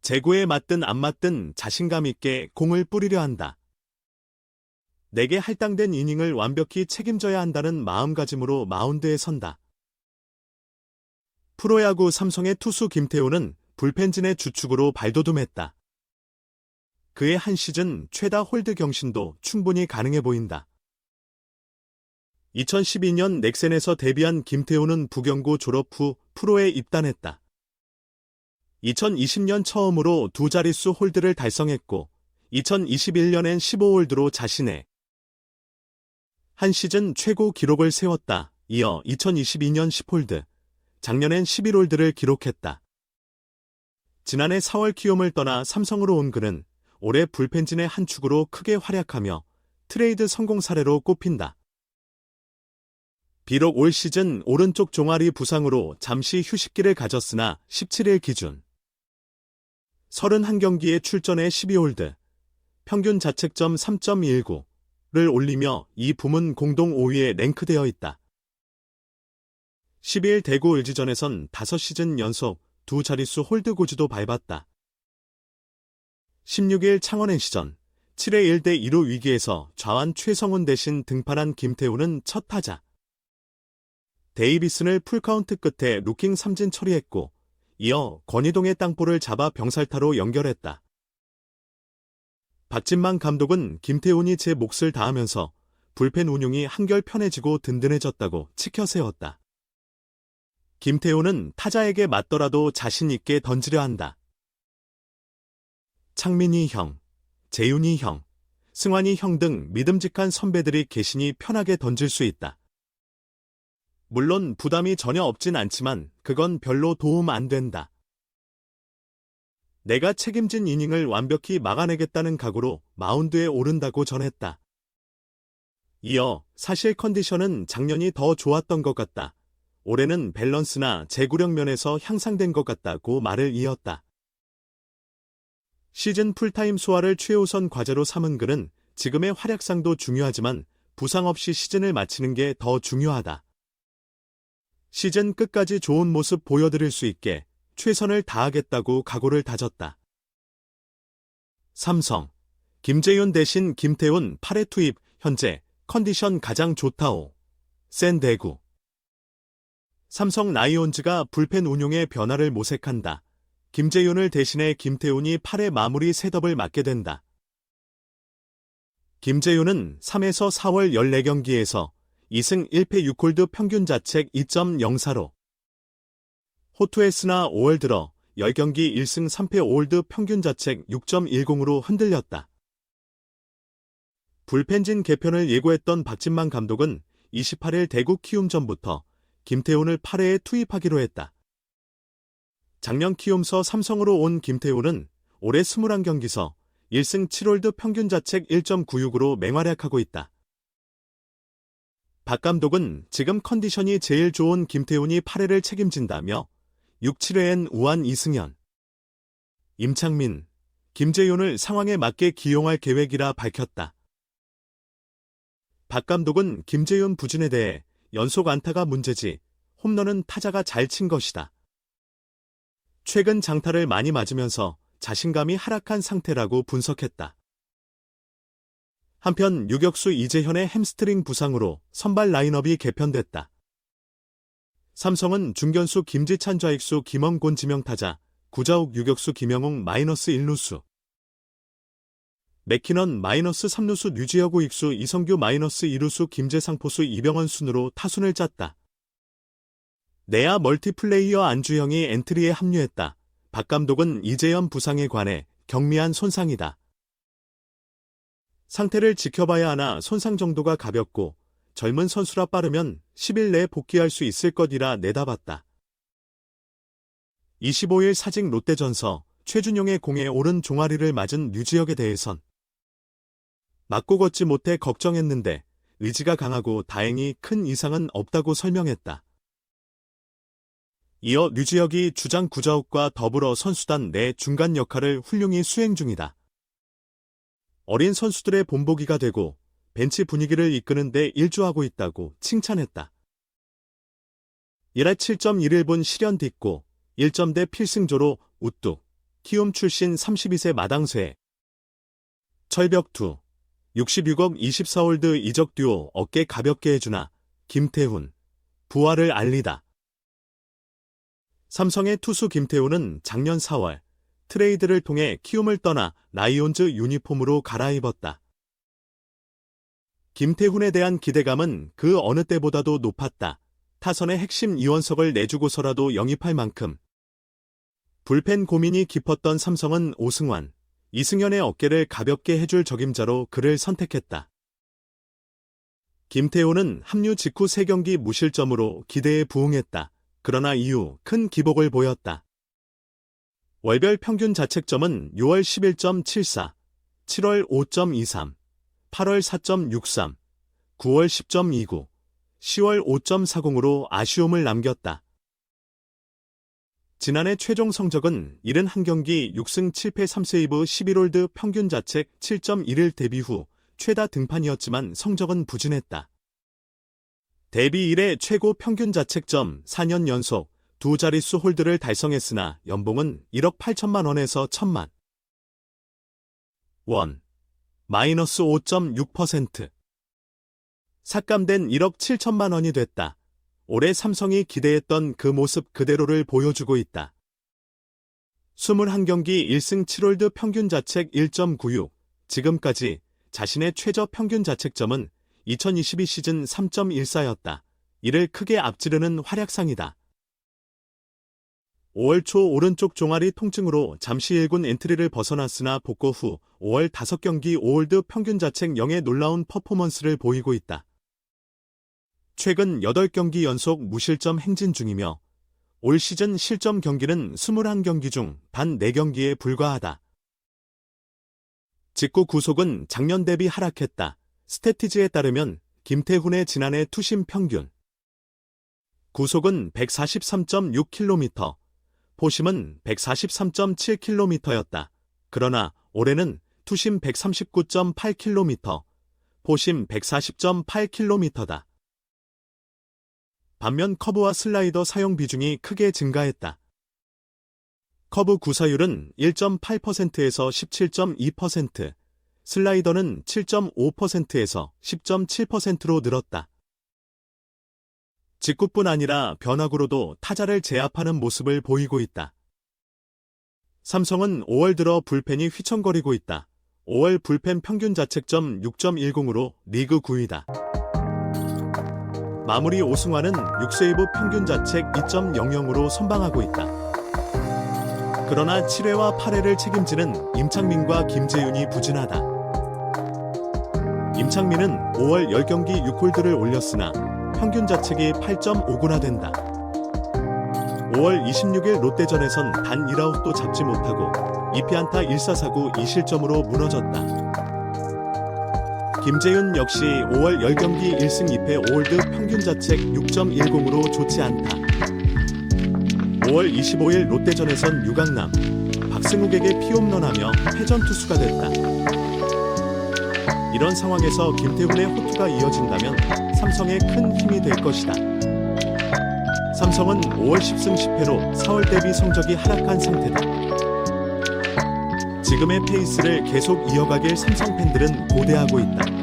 제구에 맞든 안 맞든 자신감 있게 공을 뿌리려 한다. 내게 할당된 이닝을 완벽히 책임져야 한다는 마음가짐으로 마운드에 선다. 프로야구 삼성의 투수 김태훈은 불펜진의 주축으로 발돋움했다. 그의 한 시즌 최다 홀드 경신도 충분히 가능해 보인다. 2012년 넥센에서 데뷔한 김태훈은 부경고 졸업 후 프로에 입단했다. 2020년 처음으로 두 자릿수 홀드를 달성했고 2021년엔 15홀드로 자신의 한 시즌 최고 기록을 세웠다. 이어 2022년 10홀드, 작년엔 11홀드를 기록했다. 지난해 4월 키움을 떠나 삼성으로 온 그는 올해 불펜진의 한 축으로 크게 활약하며 트레이드 성공 사례로 꼽힌다. 비록 올 시즌 오른쪽 종아리 부상으로 잠시 휴식기를 가졌으나 17일 기준 31경기에 출전해 12홀드, 평균 자책점 3.19를 올리며 이 부문 공동 5위에 랭크되어 있다. 12일 대구 LG전에선 5시즌 연속 두 자릿수 홀드 고지도 밟았다. 16일 창원 NC전 7회 1대 2루 위기에서 좌완 최성훈 대신 등판한 김태훈은 첫 타자 데이비슨을 풀카운트 끝에 루킹 삼진 처리했고 이어 권희동의 땅볼을 잡아 병살타로 연결했다. 박진만 감독은 김태훈이 제 몫을 다하면서 불펜 운용이 한결 편해지고 든든해졌다고 치켜세웠다. 김태훈은 타자에게 맞더라도 자신 있게 던지려 한다. 창민이 형, 재윤이 형, 승환이 형 등 믿음직한 선배들이 계시니 편하게 던질 수 있다. 물론 부담이 전혀 없진 않지만 그건 별로 도움 안 된다. 내가 책임진 이닝을 완벽히 막아내겠다는 각오로 마운드에 오른다고 전했다. 이어 사실 컨디션은 작년이 더 좋았던 것 같다. 올해는 밸런스나 제구력 면에서 향상된 것 같다고 말을 이었다. 시즌 풀타임 소화를 최우선 과제로 삼은 그는 지금의 활약상도 중요하지만 부상 없이 시즌을 마치는 게 더 중요하다. 시즌 끝까지 좋은 모습 보여드릴 수 있게 최선을 다하겠다고 각오를 다졌다. 삼성, 김재윤 대신 김태훈 8회 투입, 현재 컨디션 가장 좋다오. 센 대구. 삼성 라이온즈가 불펜 운용에 변화를 모색한다. 김재윤을 대신해 김태훈이 8회 마무리 셋업을 맡게 된다. 김재윤은 3에서 4월 14경기에서 2승 1패 6홀드 평균 자책 2.04로 호투했으나 5월 들어 10경기 1승 3패 5홀드 평균 자책 6.10으로 흔들렸다. 불펜진 개편을 예고했던 박진만 감독은 28일 대구 키움전부터 김태훈을 8회에 투입하기로 했다. 작년 키움서 삼성으로 온 김태훈은 올해 21경기서 1승 7홀드 평균 자책 1.96으로 맹활약하고 있다. 박 감독은 지금 컨디션이 제일 좋은 김태훈이 8회를 책임진다며 6, 7회엔 우한 이승현, 임창민, 김재윤을 상황에 맞게 기용할 계획이라 밝혔다. 박 감독은 김재윤 부진에 대해 연속 안타가 문제지 홈런은 타자가 잘 친 것이다. 최근 장타를 많이 맞으면서 자신감이 하락한 상태라고 분석했다. 한편 유격수 이재현의 햄스트링 부상으로 선발 라인업이 개편됐다. 삼성은 중견수 김지찬 좌익수 김원곤 지명타자, 구자욱 유격수 김영웅 -1루수, 맥키넌 -3루수 류지혁 우익수 이성규 -2루수 김재상 포수 이병헌 순으로 타순을 짰다. 내야 멀티플레이어 안주영이 엔트리에 합류했다. 박 감독은 이재현 부상에 관해 경미한 손상이다. 상태를 지켜봐야 하나 손상 정도가 가볍고 젊은 선수라 빠르면 10일 내에 복귀할 수 있을 것이라 내다봤다. 25일 사직 롯데전서 최준용의 공에 오른 종아리를 맞은 류지혁에 대해선 맞고 걷지 못해 걱정했는데 의지가 강하고 다행히 큰 이상은 없다고 설명했다. 이어 류지혁이 주장 구자욱과 더불어 선수단 내 중간 역할을 훌륭히 수행 중이다. 어린 선수들의 본보기가 되고 벤치 분위기를 이끄는 데 일조하고 있다고 칭찬했다. 1회 7.11분 실현 딛고 1점대 필승조로 우뚝 키움 출신 32세 마당쇠. 철벽투. 66억 24홀드 이적 듀오 어깨 가볍게 해주나. 김태훈. 부활을 알리다. 삼성의 투수 김태훈은 작년 4월 트레이드를 통해 키움을 떠나 라이온즈 유니폼으로 갈아입었다. 김태훈에 대한 기대감은 그 어느 때보다도 높았다. 타선의 핵심 이원석을 내주고서라도 영입할 만큼. 불펜 고민이 깊었던 삼성은 오승환, 이승현의 어깨를 가볍게 해줄 적임자로 그를 선택했다. 김태훈은 합류 직후 3경기 무실점으로 기대에 부응했다. 그러나 이후 큰 기복을 보였다. 월별 평균 자책점은 6월 11.74, 7월 5.23, 8월 4.63, 9월 10.29, 10월 5.40으로 아쉬움을 남겼다. 지난해 최종 성적은 71경기 6승 7패 3세이브 11홀드 평균 자책 7.1을 데뷔 후 최다 등판이었지만 성적은 부진했다. 데뷔 이래 최고 평균 자책점 4년 연속 두 자릿수 홀드를 달성했으나 연봉은 1억 8천만 원에서 1천만 원, 마이너스 5.6%. 삭감된 1억 7천만 원이 됐다. 올해 삼성이 기대했던 그 모습 그대로를 보여주고 있다. 21경기 1승 7홀드 평균 자책 1.96, 지금까지 자신의 최저 평균 자책점은 2022 시즌 3.14였다. 이를 크게 앞지르는 활약상이다. 5월 초 오른쪽 종아리 통증으로 잠시 1군 엔트리를 벗어났으나 복구 후 5월 5경기 5홀드 평균 자책 0의 놀라운 퍼포먼스를 보이고 있다. 최근 8경기 연속 무실점 행진 중이며 올 시즌 실점 경기는 21경기 중 단 4경기에 불과하다. 직구 구속은 작년 대비 하락했다. 스태티즈에 따르면 김태훈의 지난해 투심 평균 구속은 143.6km, 포심은 143.7km였다. 그러나 올해는 투심 139.8km, 포심 140.8km다. 반면 커브와 슬라이더 사용 비중이 크게 증가했다. 커브 구사율은 1.8%에서 17.2%, 슬라이더는 7.5%에서 10.7%로 늘었다. 직구뿐 아니라 변화구로도 타자를 제압하는 모습을 보이고 있다. 삼성은 5월 들어 불펜이 휘청거리고 있다. 5월 불펜 평균 자책점 6.10으로 리그 9위다. 마무리 오승환은 6세이브 평균 자책 2.00으로 선방하고 있다. 그러나 7회와 8회를 책임지는 임창민과 김재윤이 부진하다. 임창민은 5월 10경기 6홀드를 올렸으나 평균 자책이 8.5구나 된다. 5월 26일 롯데전에선 단 1아웃도 잡지 못하고 2피안타 1사사구 2실점으로 무너졌다. 김재윤 역시 5월 10경기 1승 2패 5홀드 평균 자책 6.10으로 좋지 않다. 5월 25일 롯데전에선 유강남, 박승욱에게 피홈런하며 패전 투수가 됐다. 이런 상황에서 김태훈의 호투가 이어진다면 삼성에 큰 힘이 될 것이다. 삼성은 5월 10승 10패로 4월 대비 성적이 하락한 상태다. 지금의 페이스를 계속 이어가길 삼성 팬들은 고대하고 있다.